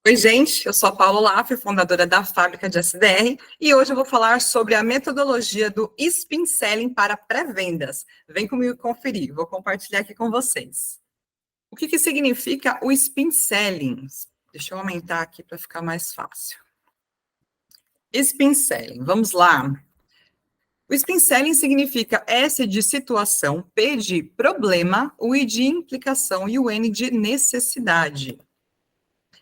Oi, gente, eu sou a Paula Laffer, fundadora da Fábrica de SDR, e hoje eu vou falar sobre a metodologia do Spin Selling para pré-vendas. Vem comigo conferir, vou compartilhar aqui com vocês. O que significa o Spin Selling? Deixa eu aumentar aqui para ficar mais fácil. Spin Selling, vamos lá. O Spin Selling significa S de situação, P de problema, o I de implicação e o N de necessidade.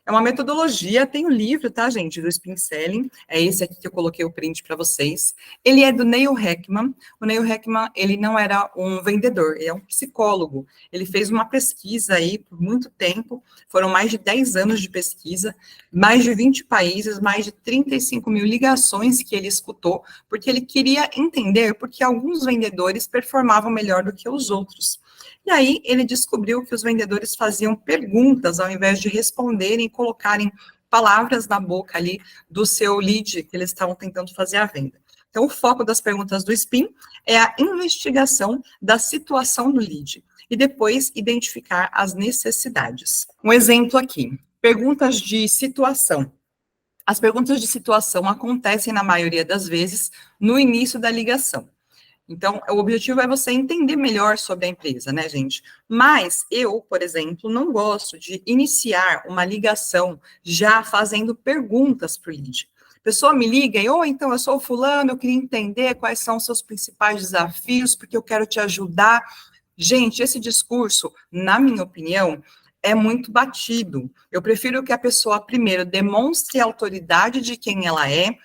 É uma metodologia, tem um livro, tá, gente, do Spin Selling, é esse aqui que eu coloquei o print para vocês. Ele é do Neil Heckman. O Neil Heckman, ele não era um vendedor, ele é um psicólogo. Ele fez uma pesquisa aí por muito tempo, foram mais de 10 anos de pesquisa, mais de 20 países, mais de 35 mil ligações que ele escutou, porque ele queria entender por que alguns vendedores performavam melhor do que os outros. E aí ele descobriu que os vendedores faziam perguntas ao invés de responderem e colocarem palavras na boca ali do seu lead que eles estavam tentando fazer a venda. Então, o foco das perguntas do Spin é a investigação da situação do lead e depois identificar as necessidades. Um exemplo aqui, perguntas de situação. As perguntas de situação acontecem, na maioria das vezes, no início da ligação. Então, o objetivo é você entender melhor sobre a empresa, né, gente? Mas eu, por exemplo, não gosto de iniciar uma ligação já fazendo perguntas para o lead. A pessoa me liga e, então, eu sou o fulano, eu queria entender quais são os seus principais desafios, porque eu quero te ajudar. Gente, esse discurso, na minha opinião, é muito batido. Eu prefiro que a pessoa, primeiro, demonstre a autoridade de quem ela é.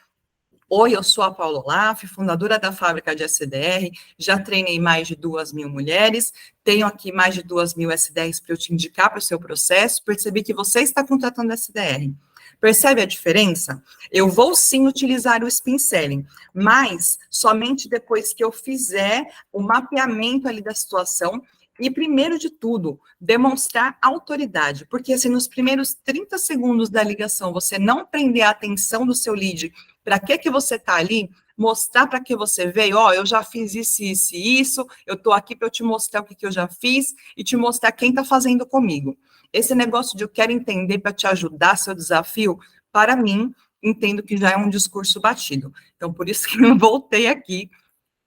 Oi, eu sou a Paula Olaf, fundadora da Fábrica de SDR, já treinei mais de 2.000 mulheres, tenho aqui mais de 2.000 SDRs para eu te indicar para o seu processo, percebi que você está contratando SDR. Percebe a diferença? Eu vou sim utilizar o Spin Selling, mas somente depois que eu fizer o mapeamento ali da situação e, primeiro de tudo, demonstrar autoridade, porque se nos primeiros 30 segundos da ligação você não prender a atenção do seu lead, para que você está ali, mostrar para que você veio, eu já fiz isso, eu estou aqui para eu te mostrar o que eu já fiz e te mostrar quem está fazendo comigo. Esse negócio de eu quero entender para te ajudar, seu desafio, para mim, entendo que já é um discurso batido. Então, por isso que eu voltei aqui,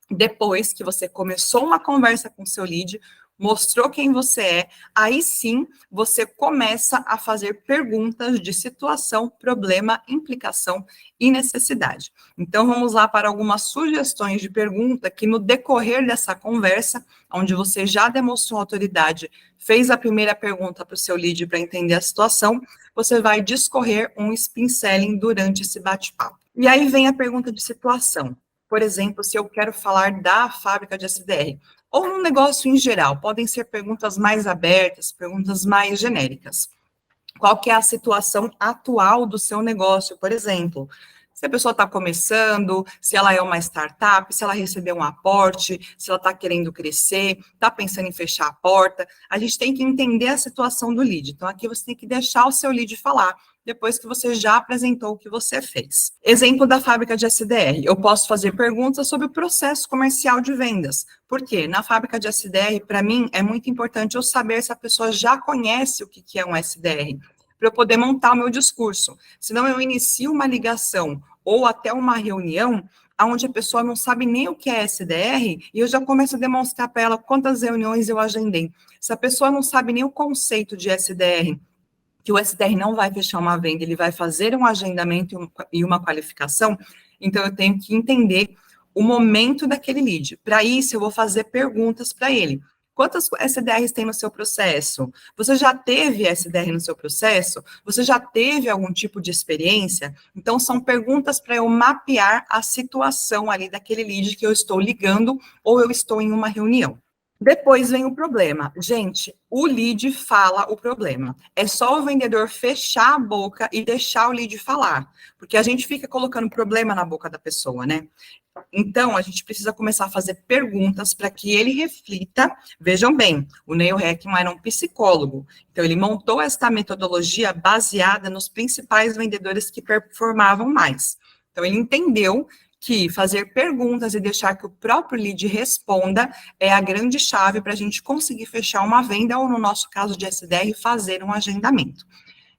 depois que você começou uma conversa com seu lead, mostrou quem você é, aí sim você começa a fazer perguntas de situação, problema, implicação e necessidade. Então, vamos lá para algumas sugestões de pergunta que no decorrer dessa conversa, onde você já demonstrou autoridade, fez a primeira pergunta para o seu lead para entender a situação, você vai discorrer um Spin Selling durante esse bate-papo. E aí vem a pergunta de situação. Por exemplo, se eu quero falar da fábrica de SDR, ou um negócio em geral, podem ser perguntas mais abertas, perguntas mais genéricas. Qual que é a situação atual do seu negócio, por exemplo? Se a pessoa está começando, se ela é uma startup, se ela recebeu um aporte, se ela está querendo crescer, está pensando em fechar a porta, a gente tem que entender a situação do lead. Então, aqui você tem que deixar o seu lead falar, depois que você já apresentou o que você fez. Exemplo da fábrica de SDR, eu posso fazer perguntas sobre o processo comercial de vendas. Por quê? Na fábrica de SDR, para mim, é muito importante eu saber se a pessoa já conhece o que é um SDR, para eu poder montar o meu discurso. Senão eu inicio uma ligação ou até uma reunião onde a pessoa não sabe nem o que é SDR e eu já começo a demonstrar para ela quantas reuniões eu agendei. Se a pessoa não sabe nem o conceito de SDR, que o SDR não vai fechar uma venda, ele vai fazer um agendamento e uma qualificação, então eu tenho que entender o momento daquele lead. Para isso, eu vou fazer perguntas para ele. Quantas SDRs tem no seu processo? Você já teve SDR no seu processo? Você já teve algum tipo de experiência? Então, são perguntas para eu mapear a situação ali daquele lead que eu estou ligando ou eu estou em uma reunião. Depois vem o problema. Gente, o lead fala o problema. É só o vendedor fechar a boca e deixar o lead falar. Porque a gente fica colocando problema na boca da pessoa, né? Então, a gente precisa começar a fazer perguntas para que ele reflita. Vejam bem, o Neil Heckman era um psicólogo. Então, ele montou esta metodologia baseada nos principais vendedores que performavam mais. Então, ele entendeu que fazer perguntas e deixar que o próprio lead responda é a grande chave para a gente conseguir fechar uma venda ou, no nosso caso de SDR, fazer um agendamento.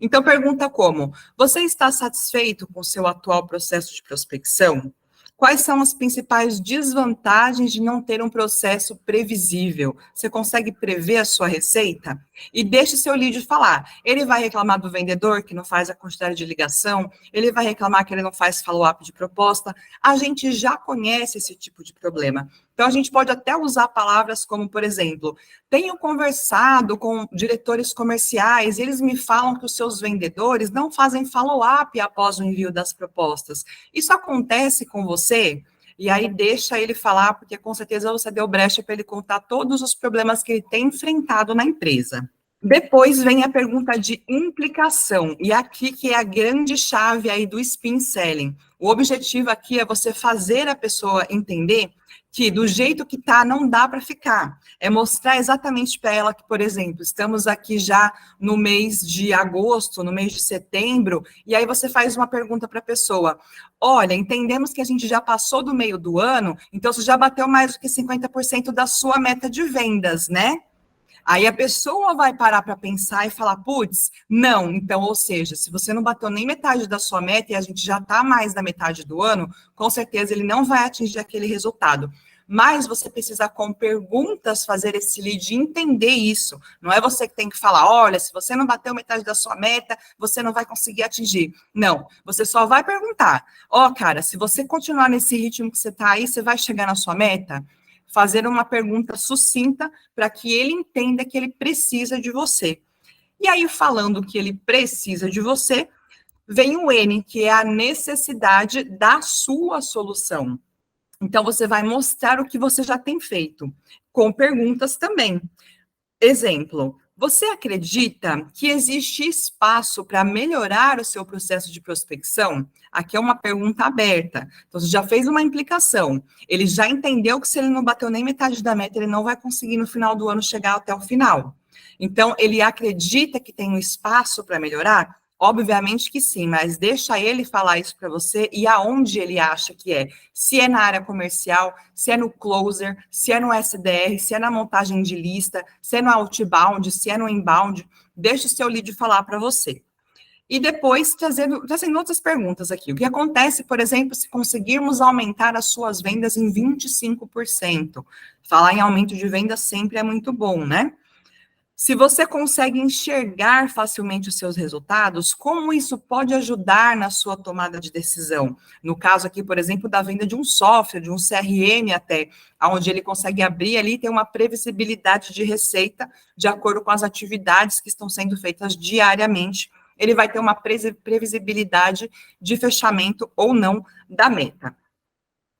Então, pergunta como: você está satisfeito com o seu atual processo de prospecção? Quais são as principais desvantagens de não ter um processo previsível? Você consegue prever a sua receita? E deixe o seu lead falar. Ele vai reclamar do vendedor que não faz a quantidade de ligação, ele vai reclamar que ele não faz follow-up de proposta. A gente já conhece esse tipo de problema. Então, a gente pode até usar palavras como, por exemplo, tenho conversado com diretores comerciais, eles me falam que os seus vendedores não fazem follow-up após o envio das propostas. Isso acontece com você? E aí deixa ele falar, porque com certeza você deu brecha para ele contar todos os problemas que ele tem enfrentado na empresa. Depois vem a pergunta de implicação, e aqui que é a grande chave aí do spin selling. O objetivo aqui é você fazer a pessoa entender que do jeito que tá, não dá para ficar. É mostrar exatamente para ela que, por exemplo, estamos aqui já no mês de agosto, no mês de setembro, e aí você faz uma pergunta para a pessoa: olha, entendemos que a gente já passou do meio do ano, então você já bateu mais do que 50% da sua meta de vendas, né? Aí a pessoa vai parar para pensar e falar, putz, não. Então, ou seja, se você não bateu nem metade da sua meta e a gente já está mais da metade do ano, com certeza ele não vai atingir aquele resultado. Mas você precisa, com perguntas, fazer esse lead entender isso. Não é você que tem que falar, olha, se você não bateu metade da sua meta, você não vai conseguir atingir. Não, você só vai perguntar, ó, cara, se você continuar nesse ritmo que você está aí, você vai chegar na sua meta? Fazer uma pergunta sucinta para que ele entenda que ele precisa de você. E aí, falando que ele precisa de você, vem o N, que é a necessidade da sua solução. Então, você vai mostrar o que você já tem feito, com perguntas também. Exemplo: você acredita que existe espaço para melhorar o seu processo de prospecção? Aqui é uma pergunta aberta. Então, você já fez uma implicação. Ele já entendeu que se ele não bateu nem metade da meta, ele não vai conseguir no final do ano chegar até o final. Então, ele acredita que tem um espaço para melhorar? Obviamente que sim, mas deixa ele falar isso para você e aonde ele acha que é. Se é na área comercial, se é no closer, se é no SDR, se é na montagem de lista, se é no outbound, se é no inbound, deixa o seu lead falar para você. E depois trazendo outras perguntas aqui. O que acontece, por exemplo, se conseguirmos aumentar as suas vendas em 25%? Falar em aumento de vendas sempre é muito bom, né? Se você consegue enxergar facilmente os seus resultados, como isso pode ajudar na sua tomada de decisão? No caso aqui, por exemplo, da venda de um software, de um CRM até, onde ele consegue abrir ali e ter uma previsibilidade de receita de acordo com as atividades que estão sendo feitas diariamente. Ele vai ter uma previsibilidade de fechamento ou não da meta.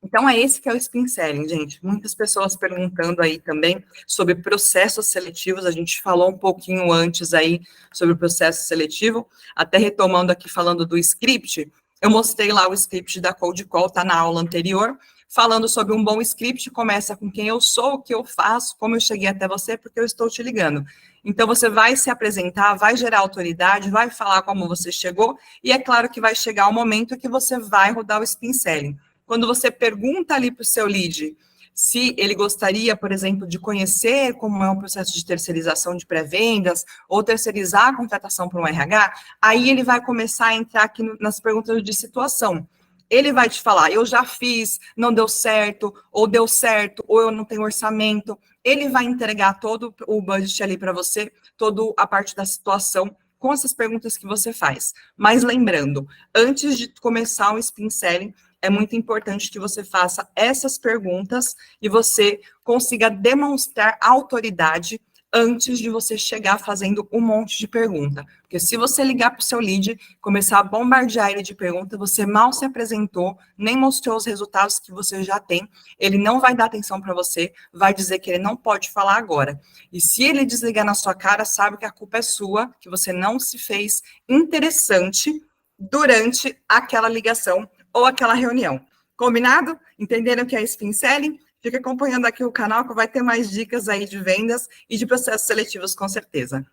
Então, é esse que é o spin selling, gente. Muitas pessoas perguntando aí também sobre processos seletivos. A gente falou um pouquinho antes aí sobre o processo seletivo. Até retomando aqui, falando do script, eu mostrei lá o script da Cold Call, tá na aula anterior, falando sobre um bom script. Começa com quem eu sou, o que eu faço, como eu cheguei até você, porque eu estou te ligando. Então, você vai se apresentar, vai gerar autoridade, vai falar como você chegou, e é claro que vai chegar o momento que você vai rodar o spin selling. Quando você pergunta ali para o seu lead se ele gostaria, por exemplo, de conhecer como é um processo de terceirização de pré-vendas ou terceirizar a contratação para um RH, aí ele vai começar a entrar aqui nas perguntas de situação. Ele vai te falar, eu já fiz, não deu certo, ou eu não tenho orçamento. Ele vai entregar todo o budget ali para você, toda a parte da situação, com essas perguntas que você faz. Mas lembrando, antes de começar o spin selling, é muito importante que você faça essas perguntas e você consiga demonstrar autoridade antes de você chegar fazendo um monte de pergunta. Porque se você ligar para o seu lead, começar a bombardear ele de perguntas, você mal se apresentou, nem mostrou os resultados que você já tem, ele não vai dar atenção para você, vai dizer que ele não pode falar agora. E se ele desligar na sua cara, sabe que a culpa é sua, que você não se fez interessante durante aquela ligação ou aquela reunião. Combinado? Entenderam o que é spin selling? Fica acompanhando aqui o canal que vai ter mais dicas aí de vendas e de processos seletivos, com certeza.